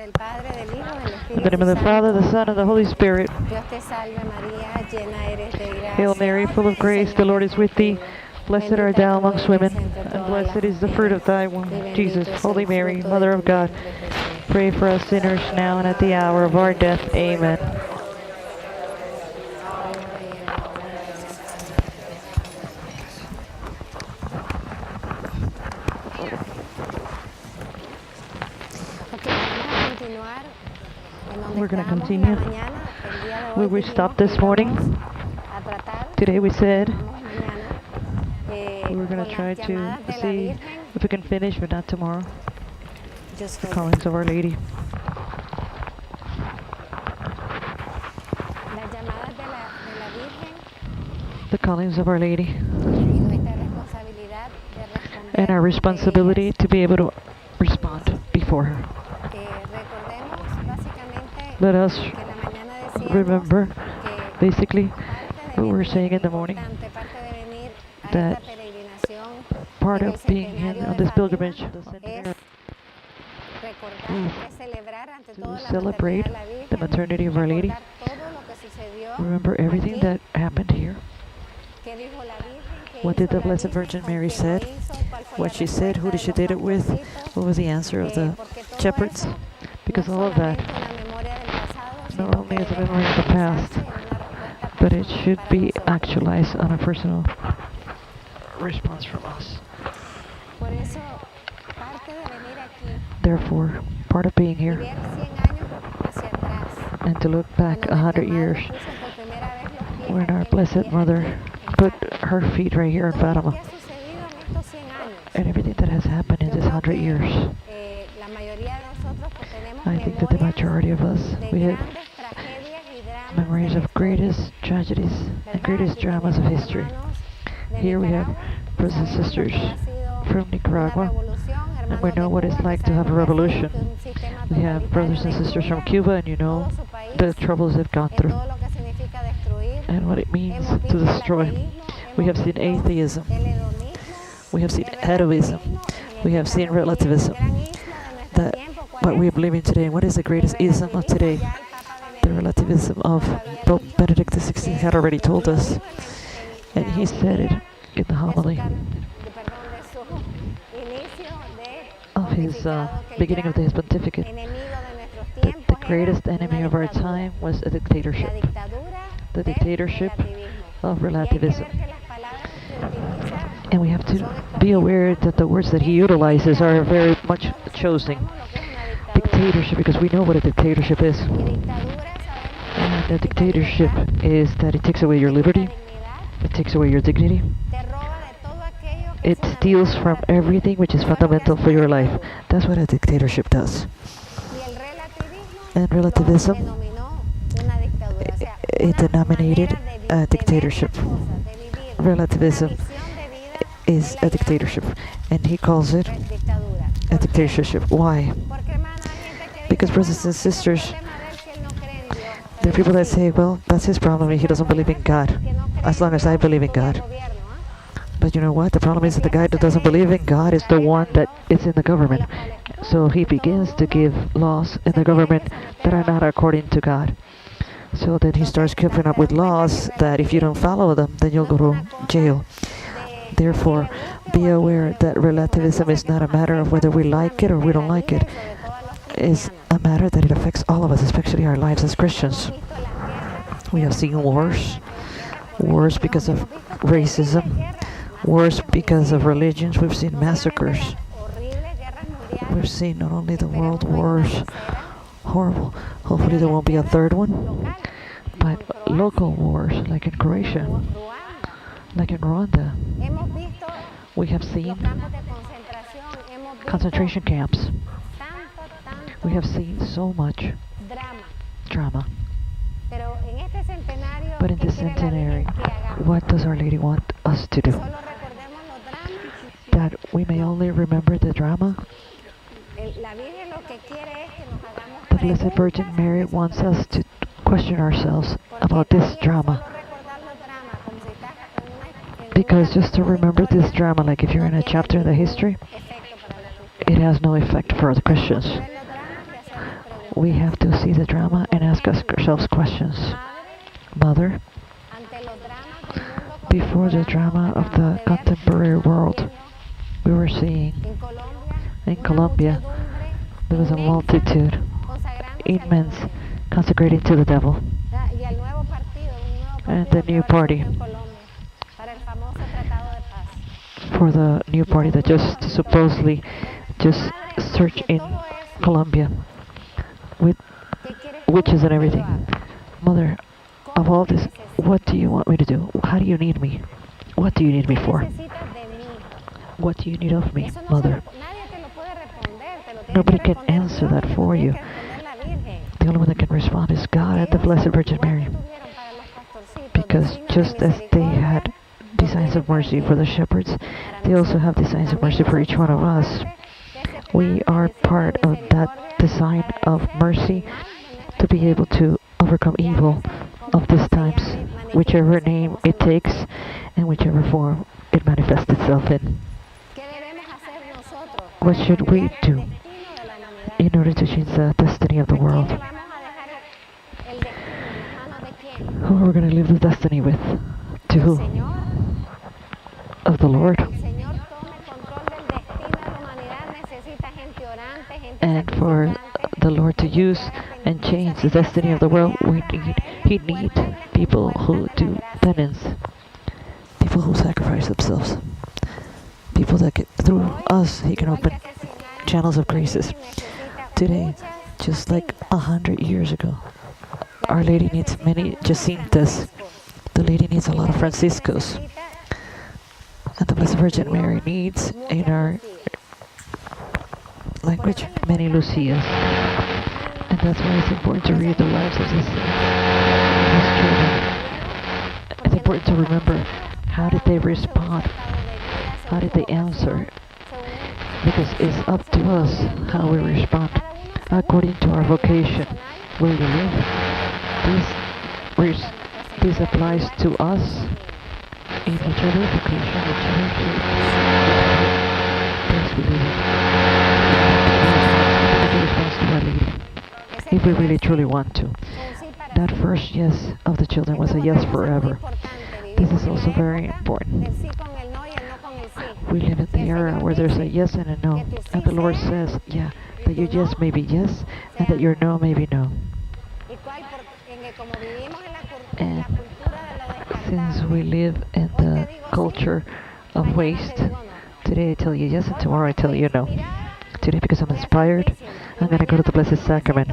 In the name of the Father, the Son, and the Holy Spirit. Hail Mary, full of grace, the Lord is with thee. Blessed art thou amongst women, and blessed is the fruit of thy womb, Jesus. Holy Mary, Mother of God, pray for us sinners now and at the hour of our death. Amen. We're going to continue where we stopped this morning. Today we said we were going to try to see if we can finish, but not tomorrow. The callings of Our Lady. The callings of Our Lady. And our responsibility to be able to respond before her. Let us remember, basically, what we were saying in the morning, that part of being here on this pilgrimage to the Centenary to celebrate the maternity of Our Lady. Remember everything that happened here. What did the Blessed Virgin Mary said? What she said, who did she did it with? What was the answer of the shepherds? Because all of that not only is a memory of the past, but it should be actualized on a personal response from us. Therefore, part of being here and to look back 100 years when our Blessed Mother put her feet right here in Fatima, and everything that has happened in this 100 years. I think that the majority of us, we have memories of greatest tragedies and greatest dramas of history. Here we have brothers and sisters from Nicaragua, and we know what it's like to have a revolution. We have brothers and sisters from Cuba, and you know the troubles they've gone through and what it means to destroy. We have seen atheism, we have seen hedonism, we have seen relativism. That what we are believing today, what is the greatest ism of today? The relativism of Pope Benedict XVI had already told us, and he said it in the homily of his beginning of his pontificate, that the greatest enemy of our time was a dictatorship, the dictatorship of relativism. And we have to be aware that the words that he utilizes are very much chosen. Dictatorship, because we know what a dictatorship is. And a dictatorship is that it takes away your liberty, it takes away your dignity, it steals from everything which is fundamental for your life. That's what a dictatorship does. And relativism, it denominated a dictatorship. Relativism is a dictatorship, and he calls it a dictatorship. Why? Because brothers and sisters, there are people that say, well, that's his problem, he doesn't believe in God, as long as I believe in God. But you know what? The problem is that the guy that doesn't believe in God is the one that is in the government. So he begins to give laws in the government that are not according to God. So then he starts keeping up with laws that if you don't follow them, then you'll go to jail. Therefore, be aware that relativism is not a matter of whether we like it or we don't like it. It's a matter that it affects all of us, especially our lives as Christians. We have seen wars because of racism, wars because of religions. We've seen massacres. We've seen not only the world wars, horrible. Hopefully there won't be a third one, but local wars like in Croatia, like in Rwanda. We have seen concentration camps. We have seen so much drama. But in this centenary, what does Our Lady want us to do? That we may only remember the drama? The Blessed Virgin Mary wants us to question ourselves about this drama. Because just to remember this drama, like if you're in a chapter in the history, it has no effect for the Christians. we have to see the drama and ask ourselves questions. Mother, before the drama of the contemporary world, we were seeing in Colombia, there was a multitude, immense, consecrating to the devil. And the new party, for the new party that just supposedly just searched in Colombia with witches and everything. Mother, of all this, what do you want me to do? How do you need me? What do you need me for? What do you need of me, Mother? Nobody can answer that for you. The only one that can respond is God and the Blessed Virgin Mary. Because just as they had designs of mercy for the shepherds, they also have designs of mercy for each one of us. We are part of that design of mercy to be able to overcome evil of these times, whichever name it takes and whichever form it manifests itself in. What should we do in order to change the destiny of the world? Who are we going to leave the destiny with? To who? Of the Lord. And for the Lord to use and change the destiny of the world, He needs people who do penance, people who sacrifice themselves, people that through us He can open channels of graces. Today, just like 100 years ago, Our Lady needs many Jacintas. The Lady needs a lot of Franciscos. And the Blessed Virgin Mary needs, in our language, many Lucias. And that's why it's important to read the lives of these children. It's important to remember, how did they respond? How did they answer? Because it's up to us how we respond according to our vocation, where we live. This applies to us in whichever vocation, whichever place we live in. If we really truly want to. That first yes of the children was a yes forever. This is also very important. We live in the era where there's a yes and a no. And the Lord says, yeah, that your yes may be yes, and that your no may be no. And since we live in the culture of waste, today I tell you yes, and tomorrow I tell you no. Today because I'm inspired, I'm going to go to the Blessed Sacrament.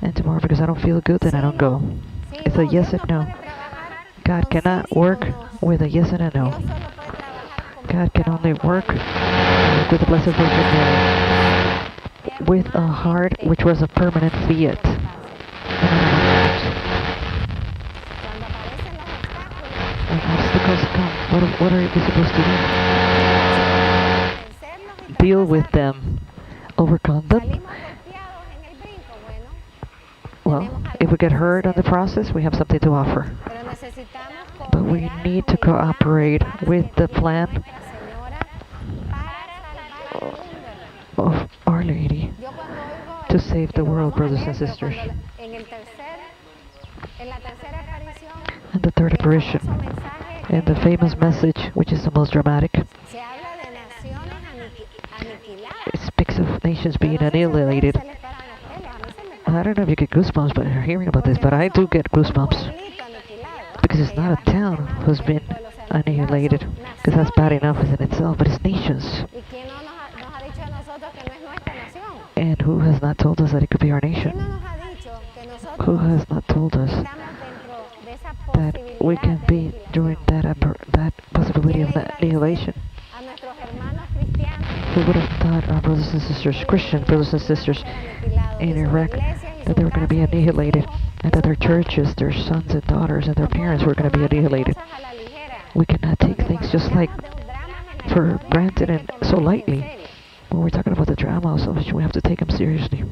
And tomorrow because I don't feel good, then I don't go. It's a yes and no. God cannot work with a yes and a no. God can only work with the Blessed Virgin Mary, with a heart which was a permanent fiat. When obstacles come, what are you supposed to do? Deal with them. Overcome them. Well, if we get hurt on the process, we have something to offer. But we need to cooperate with the plan of Our Lady to save the world, brothers and sisters. And the third apparition, and the famous message, which is the most dramatic, it speaks of nations being annihilated. I don't know if you get goosebumps by hearing about this, but I do get goosebumps. Because it's not a town who's been annihilated, because that's bad enough within itself, but it's nations. And who has not told us that it could be our nation? Who has not told us that we can be during that possibility of annihilation? Who would have thought our brothers and sisters, Christian brothers and sisters in Iraq, that they were going to be annihilated, and that their churches, their sons and daughters and their parents were going to be annihilated? We cannot take things just like for granted and so lightly. When we're talking about the drama of salvation, we have to take them seriously.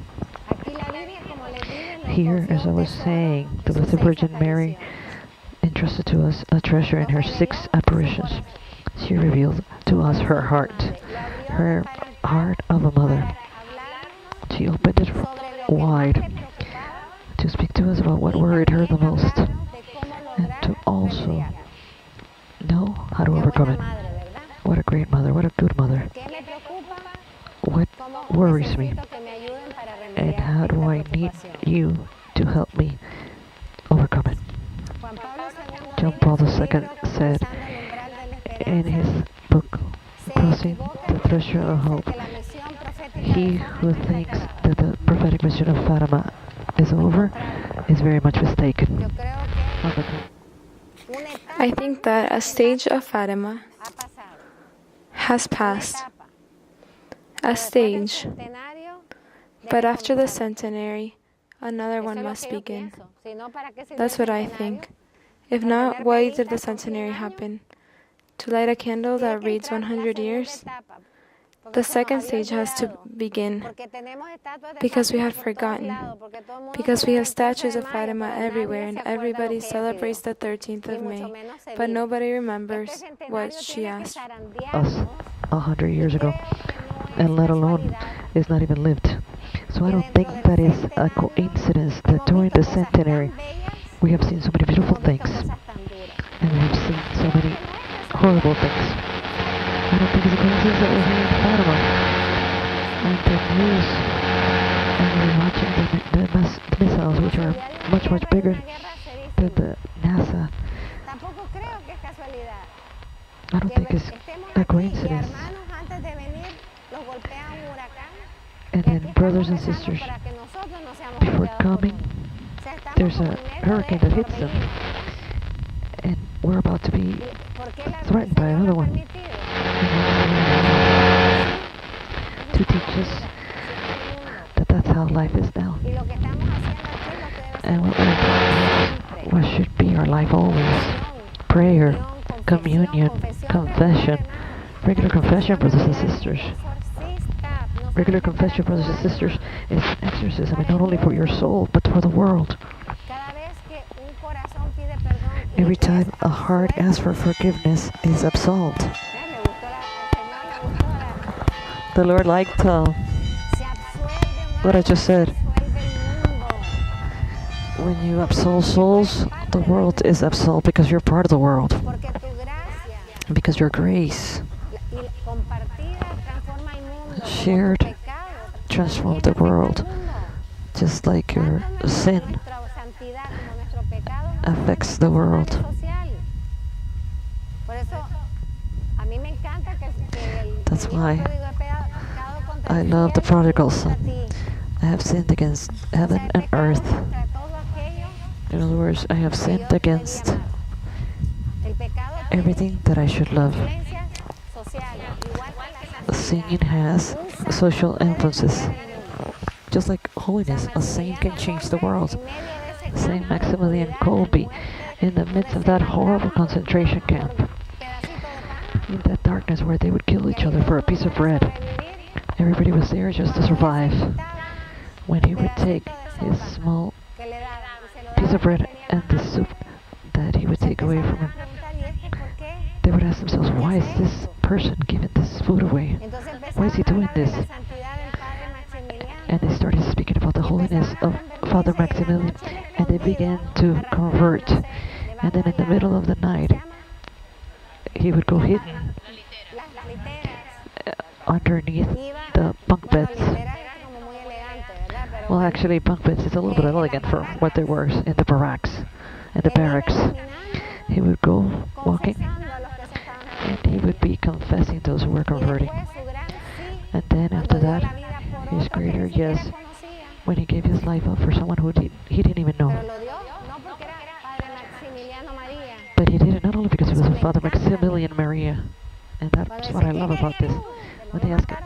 Here, as I was saying, the Blessed Virgin Mary entrusted to us a treasure in her 6 apparitions. She revealed to us her heart of a mother. She opened it wide suffer the most, and to also know how to overcome it. What a great mother, what a good mother. What worries me, and how do I need you to help me overcome it? John Paul II said in his book, Crossing the Threshold of Hope, he who thinks that the prophetic mission of Fatima is over is very much mistaken. I think that a stage of Fatima has passed. A stage. But after the Centenary, another one must begin. That's what I think. If not, why did the Centenary happen? To light a candle that reads 100 years? The second stage has to begin because we had forgotten, because we have statues of Fatima everywhere and everybody celebrates the 13th of May, but nobody remembers what she asked us 100 years ago, and let alone is not even lived. So I don't think that is a coincidence that during the Centenary we have seen so many beautiful things and we have seen so many horrible things. I don't think it's a coincidence that we're here in Fatima and the news, and we're watching the missiles, which are much, much bigger than the NASA. I don't think it's a coincidence. And then, brothers and sisters, before coming, there's a hurricane that hits them, and we're about to be threatened by another one. To teach us that that's how life is now. And what should be our life always. Prayer, communion, confession. Regular confession, brothers and sisters. Regular confession, brothers and sisters, is exorcism, and not only for your soul, but for the world. Every time a heart asks for forgiveness, is absolved. The Lord liked what I just said. When you absolve souls, the world is absolved because you're part of the world. Because your grace shared transformed the world, just like your sin affects the world. That's why I love the prodigal son. I have sinned against heaven and earth. In other words, I have sinned against everything that I should love. Singing has social influences. Just like holiness, a saint can change the world. Saint Maximilian Kolbe, in the midst of that horrible concentration camp, in that darkness where they would kill each other for a piece of bread, everybody was there just to survive. When he would take his small piece of bread and the soup that he would take away from him, they would ask themselves, why is this person giving this food away? Why is he doing this? And they started speaking about the holiness of Father Maximilian, and they began to convert. And then in the middle of the night, he would go hidden underneath the bunk beds. Well, actually, bunk beds is a little bit elegant for what they were in the barracks. He would go walking, and he would be confessing those who were converting. And then after that, his greater yes, when he gave his life up for someone who he didn't even know. But he did it not only because he was a Father Maximilian Maria. And that's what I love about this. When they ask him,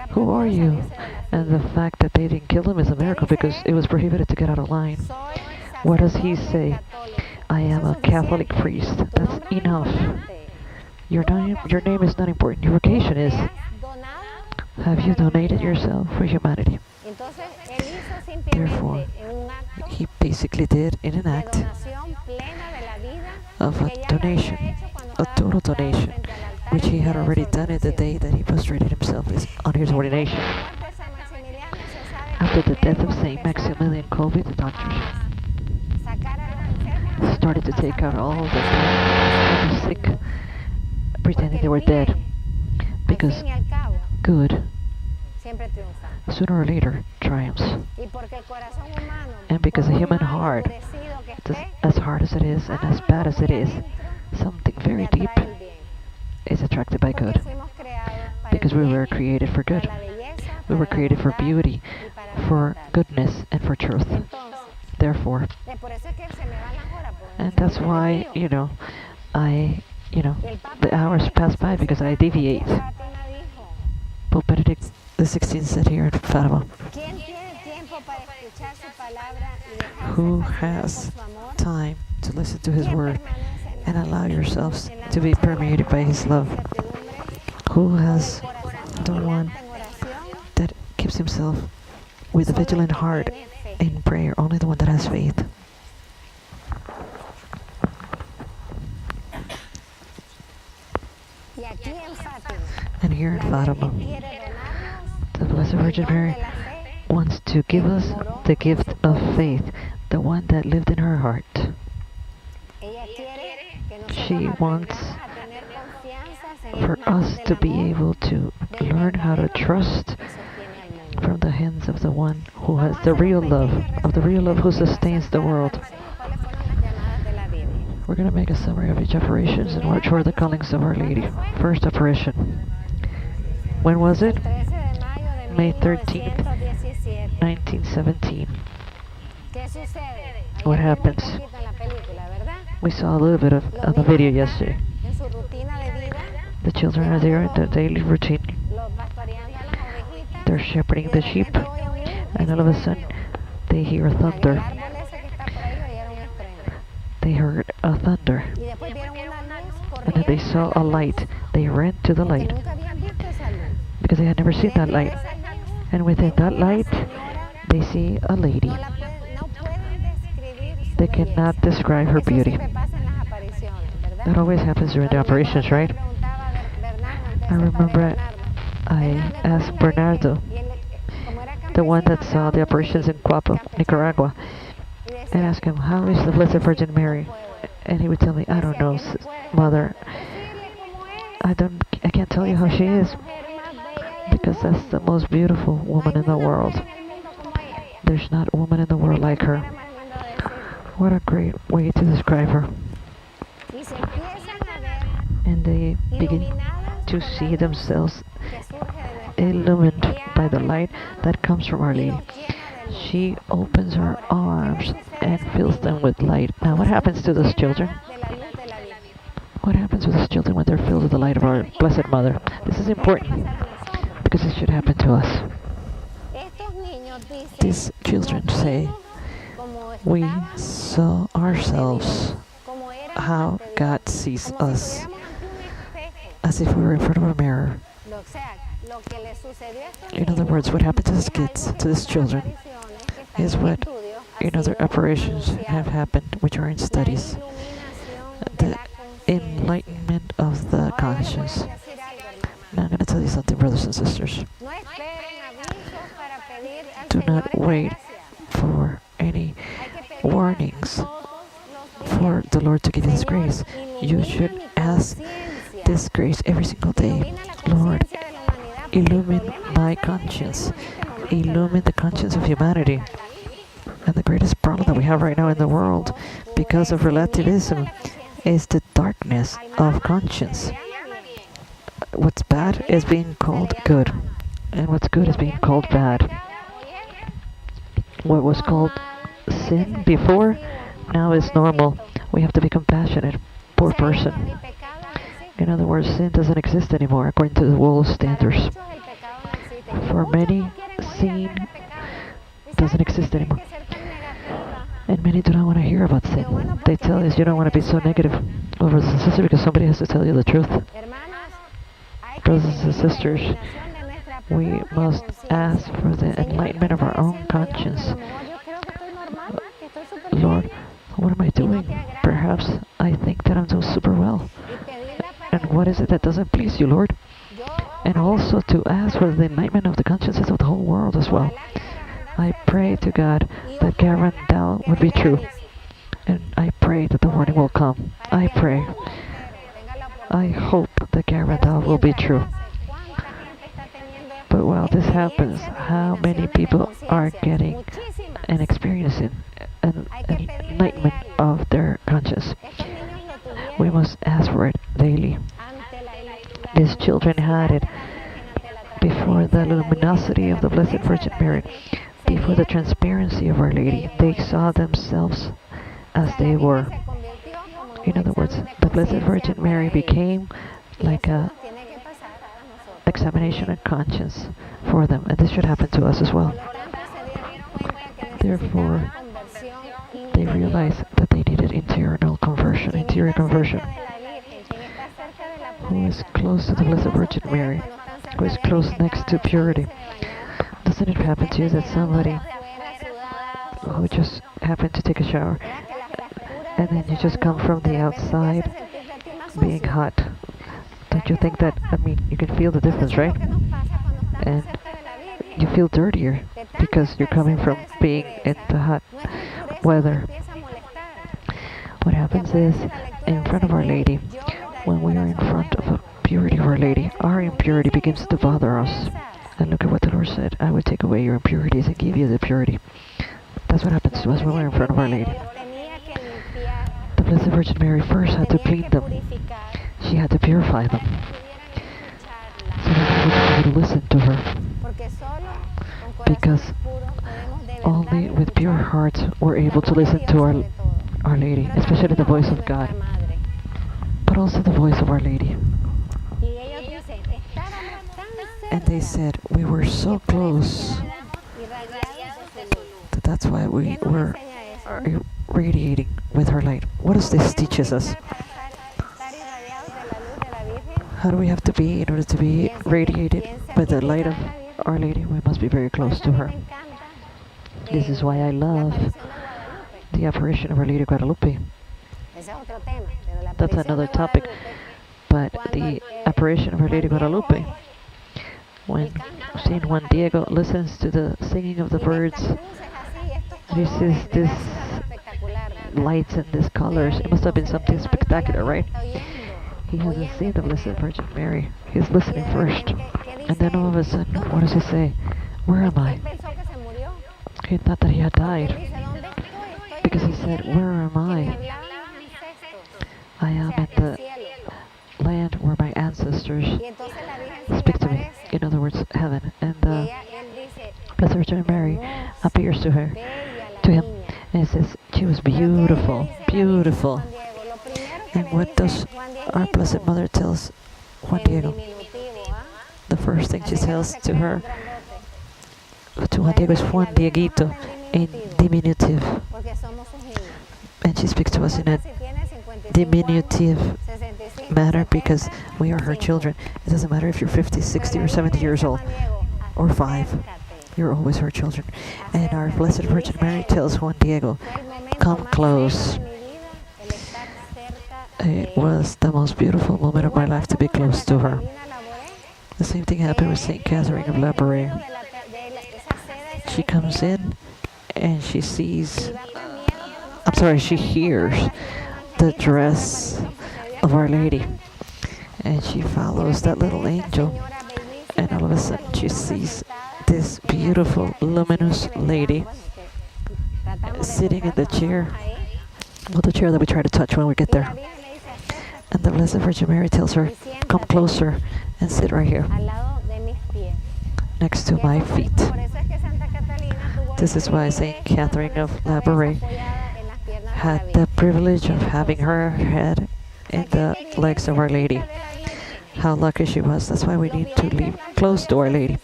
who are you? And the fact that they didn't kill him is a miracle because it was prohibited to get out of line. What does he say? I am a Catholic priest. That's enough. Your name is not important. Your vocation is. Have you donated yourself for humanity? Therefore, he basically did in an act of a donation, a total donation, which he had already done in the day that he prostrated himself on his ordination. After the death of Saint Maximilian Kolbe, the doctors started to take out all the sick, pretending they were dead. Because good, sooner or later, triumphs. And because the human heart, as hard as it is and as bad as it is, something very deep is attracted by good. Because we were created for good. We were created for beauty, for goodness, and for truth. Therefore, and that's why, the hours pass by because I deviate. Pope Benedict XVI said here in Fatima, who has time to listen to his word and allow yourselves to be permeated by his love? Who has the one that keeps himself with a vigilant heart in prayer? Only the one that has faith. And here in Fatima, the Blessed Virgin Mary wants to give us the gift of faith, the one that lived in her heart. She wants for us to be able to learn how to trust from the hands of the one who has the real love, who sustains the world. We're going to make a summary of each apparitions and watch for the callings of Our Lady. First apparition. When was it? May 13th, 1917. What happens? We saw a little bit of the video yesterday. The children are there in their daily routine. They're shepherding the sheep, and all of a sudden they hear thunder. They heard a thunder, and then they saw a light. They ran to the light because they had never seen that light. And within that light, they see a lady. They cannot describe her beauty. That always happens during the apparitions, right? I remember I asked Bernardo, the one that saw the apparitions in Cuapa, Nicaragua, and asked him, how is the Blessed Virgin Mary? And he would tell me, I don't know, Mother. I can't tell you how she is, because that's the most beautiful woman in the world. There's not a woman in the world like her. What a great way to describe her. And they begin to see themselves illumined by the light that comes from Our Lady. She opens her arms and fills them with light. Now, what happens to those children? What happens with those children when they're filled with the light of our Blessed Mother? This is important because it should happen to us. These children say, we saw ourselves how God sees us, as if we were in front of a mirror. In other words, what happened to these kids, to these children, is what in other apparitions have happened, which are in studies. The enlightenment of the conscience. Now I'm going to tell you something, brothers and sisters. Do not wait for any warnings for the Lord to give you this grace. You should ask this grace every single day. Lord, illumine my conscience. Illumine the conscience of humanity. And the greatest problem that we have right now in the world, because of relativism, is the darkness of conscience. What's bad is being called good, and what's good is being called bad. What was called sin before, now is normal. We have to be compassionate. Poor person. In other words, sin doesn't exist anymore according to the world's standards. For many, sin doesn't exist anymore. And many do not want to hear about sin. They tell us you don't want to be so negative. Well, brothers and sisters, because somebody has to tell you the truth. Brothers and sisters, we must ask for the enlightenment of our own conscience. Lord, what am I doing? Perhaps I think that I'm doing super well. And what is it that doesn't please you, Lord? And also to ask for the enlightenment of the consciences of the whole world as well. I pray to God that Garandal would be true. And I pray that the warning will come. I pray. I hope the Galindo will be true. But while this happens, how many people are getting and experiencing an enlightenment of their conscience? We must ask for it daily. These children had it before the luminosity of the Blessed Virgin Mary, before the transparency of Our Lady. They saw themselves as they were. In other words, the Blessed Virgin Mary became like a examination of conscience for them, and this should happen to us as well. Therefore, they realized that they needed interior conversion, who is close to the Blessed Virgin Mary, who is close next to purity. Doesn't it happen to you that somebody who just happened to take a shower, and then you just come from the outside being hot? Don't you think that, you can feel the difference, right? And you feel dirtier because you're coming from being in the hot weather. What happens is, in front of Our Lady, when we are in front of the purity of Our Lady, our impurity begins to bother us. And look at what the Lord said: I will take away your impurities and give you the purity. That's what happens to us when we're in front of Our Lady. The Blessed Virgin Mary first had to clean them. She had to purify them, so that we would be able to listen to her. Because only with pure hearts we're able to listen to Our Lady, especially the voice of God, but also the voice of Our Lady. And they said, we were so close. That's why we were radiating with her light. What does this teaches us? How do we have to be in order to be radiated by the light of Our Lady? We must be very close to her. This is why I love the apparition of Our Lady Guadalupe. That's another topic. But the apparition of Our Lady Guadalupe, when Saint Juan Diego listens to the singing of the birds, he sees this lights and these colors. It must have been something spectacular, right? He hasn't seen the Blessed Virgin Mary. He's listening first. And then all of a sudden, what does he say? Where am I? He thought that he had died. Because he said, where am I? I am in the land where my ancestors speak to me. In other words, heaven. And the Blessed Virgin Mary appears to him. And he says, she was beautiful, beautiful. And what does our Blessed Mother tells Juan Diego? The first thing she tells to Juan Diego is Juan Dieguito in diminutive. And she speaks to us in a diminutive manner because we are her children. It doesn't matter if you're 50, 60, or 70 years old, or 5. You're always her children. And our Blessed Virgin Mary tells Juan Diego, come close. It was the most beautiful moment of my life to be close to her. The same thing happened with Saint Catherine of Labouré. She comes in and she sees, she hears the dress of Our Lady. And she follows that little angel. And all of a sudden she sees this beautiful, luminous lady sitting in the chair. Well, the chair that we try to touch when we get there. And the Blessed Virgin Mary tells her, come closer and sit right here, next to my feet. This is why Saint Catherine of Labouré had the privilege of having her head in the legs of Our Lady. How lucky she was. That's why we need to live close to Our Lady.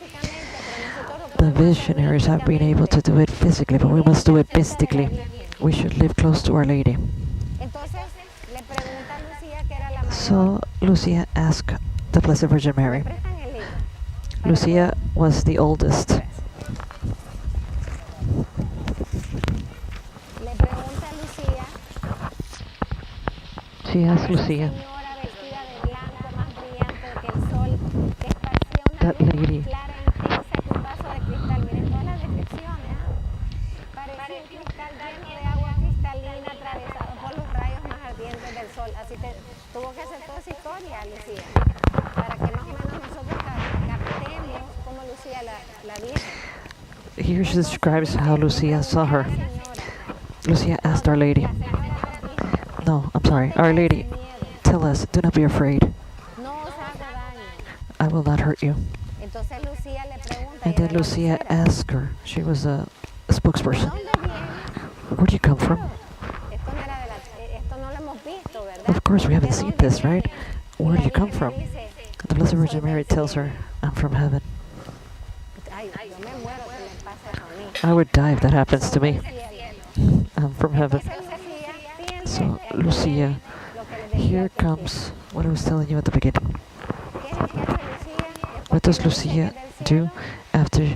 The visionaries have been able to do it physically, but we must do it mystically. We should live close to Our Lady. So Lucia asked the Blessed Virgin Mary. Lucia was the oldest. She asked Lucia, that lady, Here she describes how Lucia saw her. Lucia asked Our Lady, no, I'm sorry, Our Lady, tell us, do not be afraid. I will not hurt you. And then Lucia asked her, she was a spokesperson, where do you come from? Of course, we haven't seen this, right? Where do you come from? And the Blessed Virgin Mary tells her, I'm from heaven. I would die if that happens to me. I'm from heaven. So, Lucia, here comes what I was telling you at the beginning. What does Lucia do after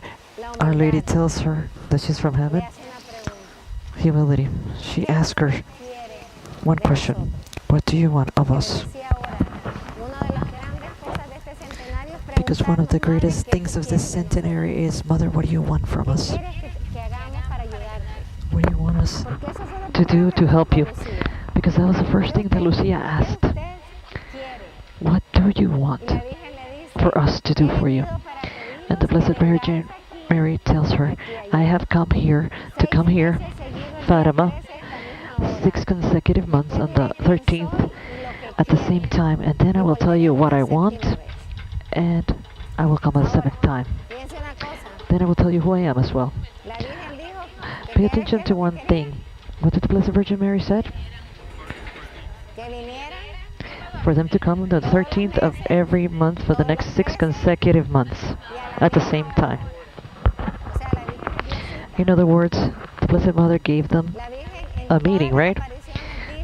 Our Lady tells her that she's from heaven? Humility. She asks her one question. What do you want of us? Because one of the greatest things of this centenary is, Mother, what do you want from us? What do you want us to do to help you? Because that was the first thing that Lucia asked. What do you want for us to do for you? And the Blessed Virgin Mary tells her, I have come here, Fatima, 6 consecutive months on the 13th at the same time, and then I will tell you what I want, and I will come a 7th time. Then I will tell you who I am as well. Pay attention to one thing. What did the Blessed Virgin Mary said? For them to come on the 13th of every month for the next 6 consecutive months at the same time. In other words, the Blessed Mother gave them a meeting, right?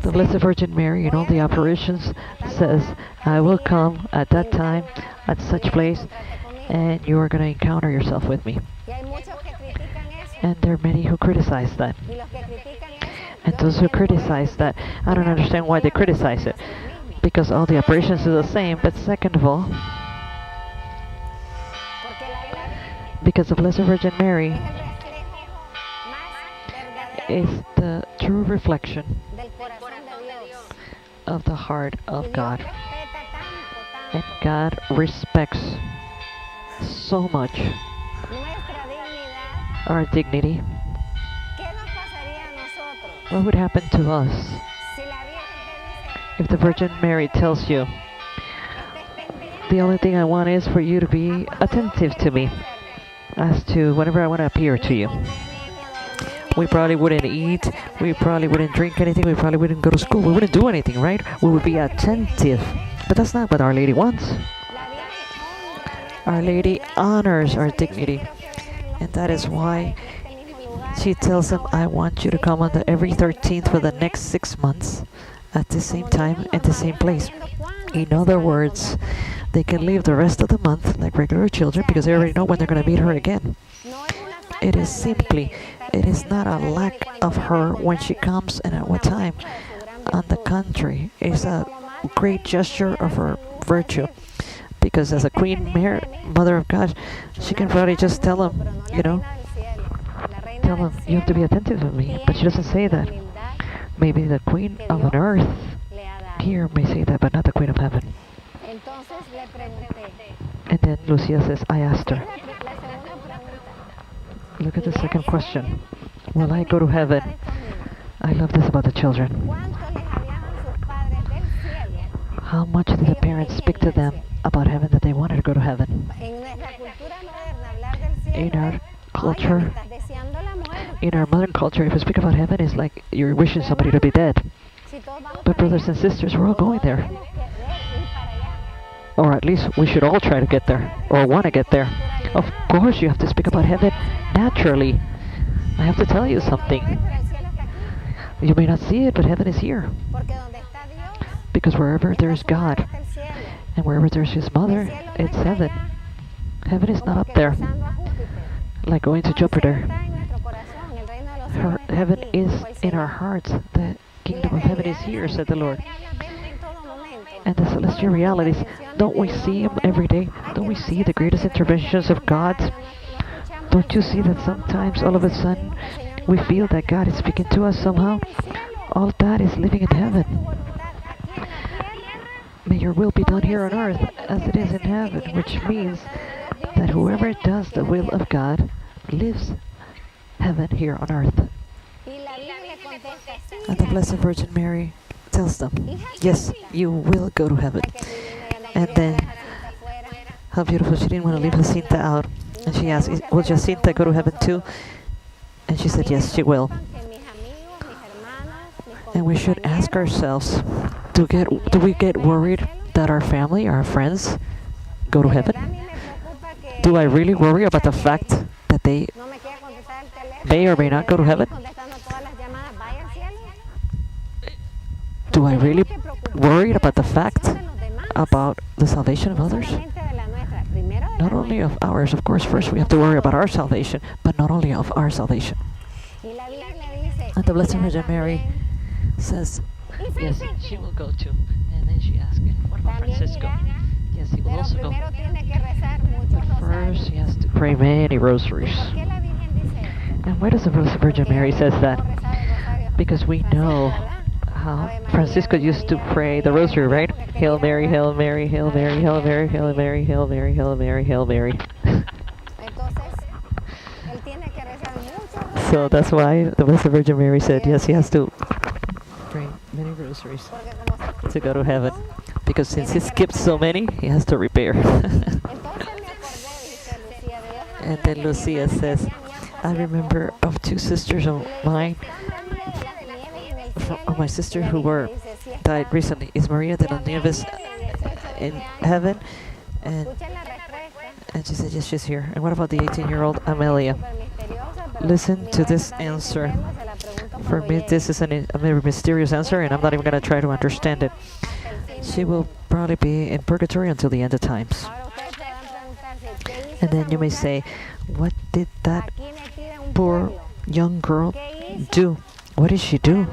The Blessed Virgin Mary in all the apparitions says, I will come at that time, at such place, and you are going to encounter yourself with me. And there are many who criticize that. And those who criticize that, I don't understand why they criticize it. Because all the apparitions are the same, but second of all, because the Blessed Virgin Mary is the true reflection of the heart of God. And God respects so much our dignity. What would happen to us if the Virgin Mary tells you, the only thing I want is for you to be attentive to me as to whenever I want to appear to you? We probably wouldn't eat, we probably wouldn't drink anything, we probably wouldn't go to school, we wouldn't do anything, right? We would be attentive. But that's not what Our Lady wants. Our Lady honors our dignity. And that is why she tells them, I want you to come on every 13th for the next 6 months at the same time and the same place. In other words, they can live the rest of the month like regular children because they already know when they're going to meet her again. It is not a lack of her when she comes and at what time. On the contrary, it's a great gesture of her virtue. Because as a Queen Mary, Mother of God, she can probably just tell them, tell them, you have to be attentive to me. But she doesn't say that. Maybe the Queen of an earth here may say that, but not the Queen of heaven. And then Lucia says, I asked her. Look at the second question. Will I go to heaven? I love this about the children. How much did the parents speak to them about heaven, that they wanted to go to heaven? In our culture, in our modern culture, if we speak about heaven, it's like you're wishing somebody to be dead. But brothers and sisters, we're all going there. Or at least we should all try to get there, or want to get there. Of course you have to speak about heaven naturally. I have to tell you something. You may not see it, but heaven is here. Because wherever there is God, and wherever there's His Mother, it's heaven. Heaven is not up there, like going to Jupiter. Heaven is in our hearts. The kingdom of heaven is here, said the Lord. And the celestial realities, don't we see Him every day? Don't we see the greatest interventions of God? Don't you see that sometimes all of a sudden we feel that God is speaking to us somehow? all that is living in heaven. May your will be done here on earth as it is in heaven, which means that whoever does the will of God lives heaven here on earth. And the Blessed Virgin Mary tells them, yes, you will go to heaven. And then, how beautiful, she didn't want to leave Jacinta out. And she asked, will Jacinta go to heaven too? And she said, yes, she will. And we should ask ourselves, do we get worried that our family, our friends, go to heaven? Do I really worry about the fact that they may or may not go to heaven? Do I really worry about the fact about the salvation of others? Not only of ours, of course, first we have to worry about our salvation, but not only of our salvation. And the Blessed Virgin Mary says, yes, she will go too. And then she asked, what about Francisco? Yes, he will also go. But first, he has to pray many rosaries. And why does the Blessed Virgin Mary says that? Because we know how Francisco used to pray the rosary, right? Hail Mary, Hail Mary, Hail Mary, Hail Mary, Hail Mary, Hail Mary, Hail Mary, Hail Mary. So that's why the Blessed Virgin Mary said, yes, he has to pray many rosaries to go to heaven. Because since he skipped so many, he has to repair. And then Lucia says, I remember of two sisters of mine, of my sister who died recently. Is Maria de los Nieves in heaven? And she said, yes, she's here. And what about the 18-year-old Amelia? Listen to this answer. For me, this is a very mysterious answer, and I'm not even going to try to understand it. She will probably be in purgatory until the end of times. And then you may say, what did that poor young girl do? What did she do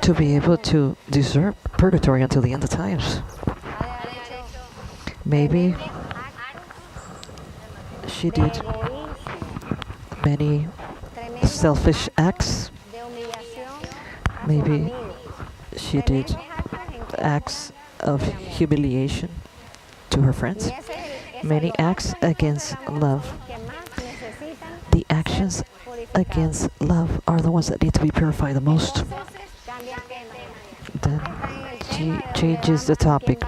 to be able to deserve purgatory until the end of times? Maybe she did many selfish acts. Maybe she did acts of humiliation to her friends. Many acts against love. The actions against love are the ones that need to be purified the most. Then she changes the topic.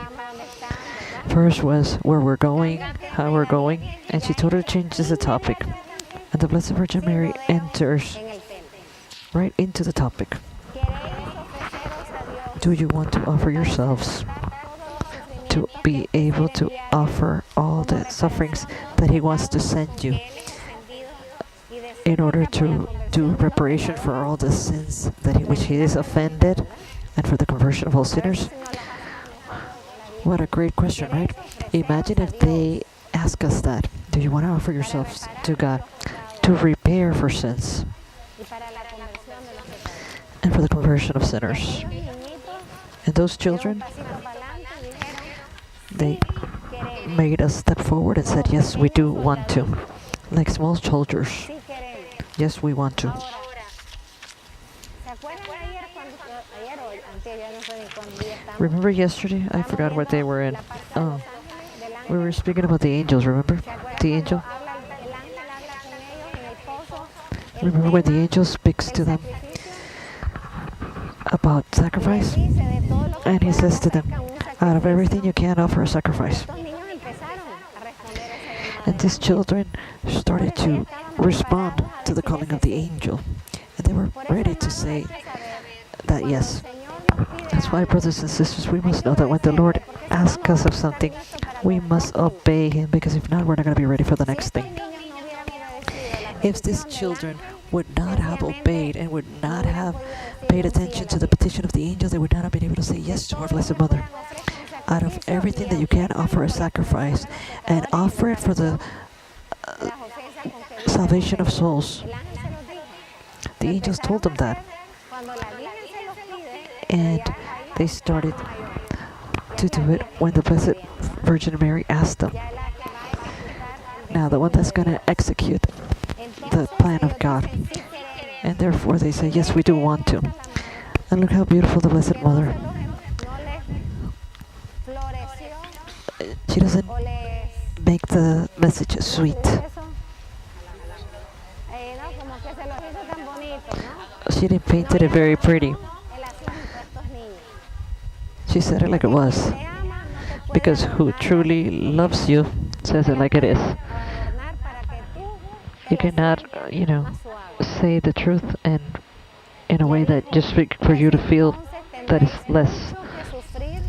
First was where we're going, how we're going, and she totally changes the topic. And the Blessed Virgin Mary enters right into the topic. Do you want to offer yourselves to be able to offer all the sufferings that He wants to send you in order to do reparation for all the sins which He is offended and for the conversion of all sinners? What a great question, right? Imagine if they ask us that. Do you want to offer yourselves to God to repair for sins and for the conversion of sinners? And those children, they made a step forward and said, yes, we do want to. Like small soldiers. Yes, we want to. Remember yesterday? I forgot what they were in. Oh, we were speaking about the angels, remember? The angel. Remember when the angel speaks to them about sacrifice? And he says to them, out of everything you can offer a sacrifice. And these children started to respond to the calling of the angel. And they were ready to say that yes. That's why, brothers and sisters, we must know that when the Lord asks us of something, we must obey Him, because if not, we're not going to be ready for the next thing. If these children would not have obeyed and would not have paid attention to the petition of the angel, they would not have been able to say yes to our Blessed Mother. Out of everything that you can, offer a sacrifice, and offer it for the salvation of souls. The angels told them that. And they started to do it when the Blessed Virgin Mary asked them. Now, the one that's going to execute the plan of God. And therefore they say, yes, we do want to. And look how beautiful the Blessed Mother. She doesn't make the message sweet. She didn't paint it very pretty. She said it like it was. Because who truly loves you says it like it is. You cannot, say the truth and in a way that just for you to feel that is less.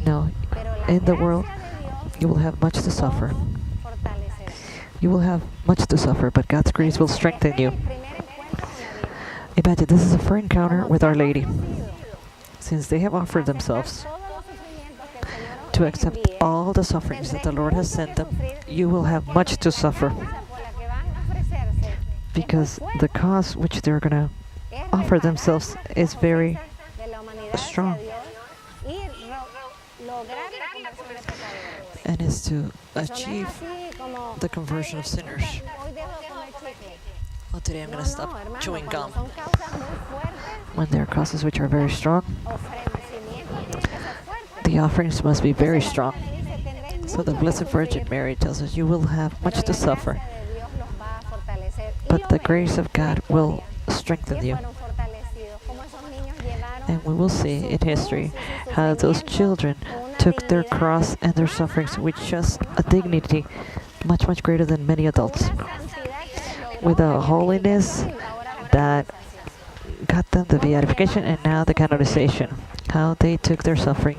No, in the world, you will have much to suffer. You will have much to suffer, but God's grace will strengthen you. Imagine this is a first encounter with Our Lady. Since they have offered themselves to accept all the sufferings that the Lord has sent them, you will have much to suffer. Because the cause which they're going to offer themselves is very strong. And is to achieve the conversion of sinners. Well, today I'm going to stop chewing gum. When there are causes which are very strong, the offerings must be very strong. So the Blessed Virgin Mary tells us you will have much to suffer, but the grace of God will strengthen you. And we will see in history how those children took their cross and their sufferings with just a dignity much, much greater than many adults. With a holiness that got them the beatification and now the canonization. How they took their suffering.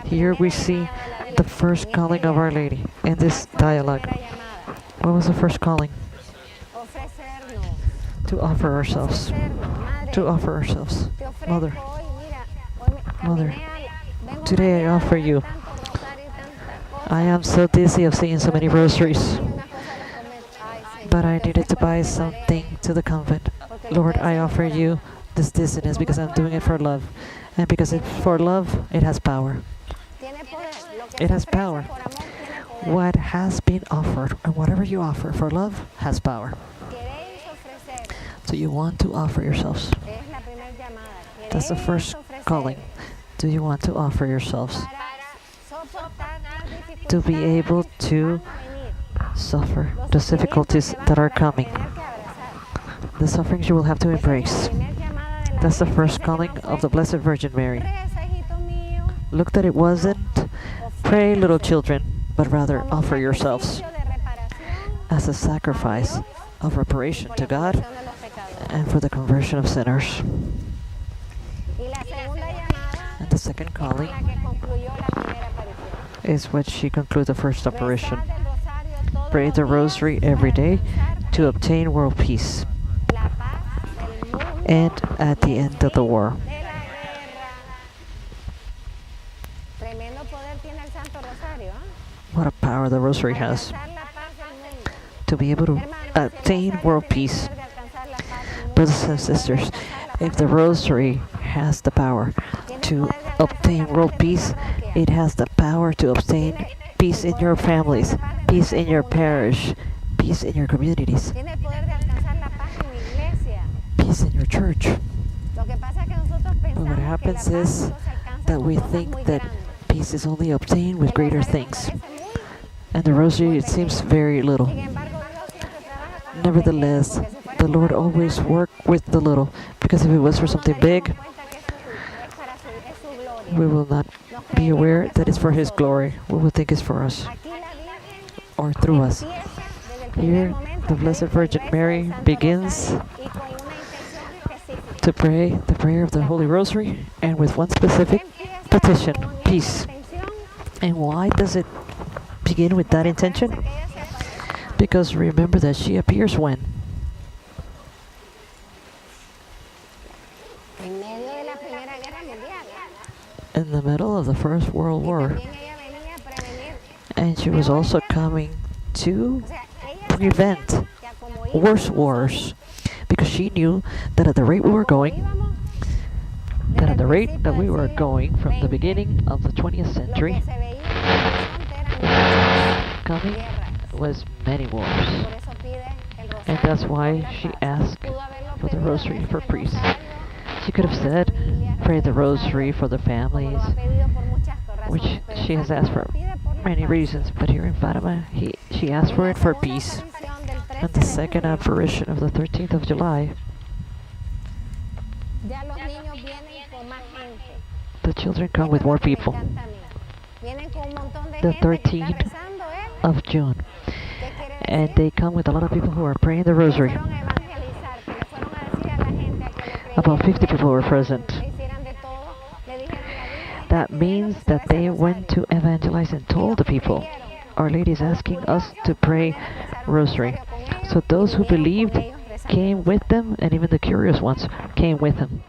Here we see the first calling of Our Lady in this dialogue. What was the first calling? To offer ourselves. To offer ourselves. Mother. Mother. Today I offer you. I am so dizzy of seeing so many rosaries. But I needed to buy something to the convent. Lord, I offer you this dizziness because I'm doing it for love. And because it's for love, it has power. It has power. What has been offered, and whatever you offer for love, has power. So you want to offer yourselves. That's the first calling. Do you want to offer yourselves? To be able to suffer the difficulties that are coming. The sufferings you will have to embrace. That's the first calling of the Blessed Virgin Mary. Look that it wasn't, pray little children, but rather offer yourselves as a sacrifice of reparation to God and for the conversion of sinners. And the second calling is what she concludes the first apparition. Pray the rosary every day to obtain world peace and at the end of the war. What a power the rosary has to be able to attain world peace. Brothers and sisters, if the rosary has the power to obtain world peace, it has the power to obtain peace in your families, peace in your parish, peace in your communities, peace in your church. But what happens is that we think that peace is only obtained with greater things. And the rosary, it seems very little. Nevertheless, the Lord always worked with the little, because if it was for something big, we will not be aware that it's for His glory. We will think it's for us or through us. Here, the Blessed Virgin Mary begins to pray the prayer of the Holy Rosary, and with one specific petition, peace. And why does it begin with that intention? Because remember that she appears when? In the middle of the First World War. And she was also coming to prevent worse wars, because she knew that at the rate we were going, from the beginning of the 20th century, coming was many wars. And that's why she asked for the rosary for priests. She could have said, pray the rosary for the families, which she has asked for many reasons, but here in Fatima, she asked for it for peace. And the second apparition of the 13th of July, the children come with more people. The 13th of June. And they come with a lot of people who are praying the rosary. About 50 people were present. That means that they went to evangelize and told the people. Our Lady is asking us to pray rosary. So those who believed came with them, and even the curious ones came with them.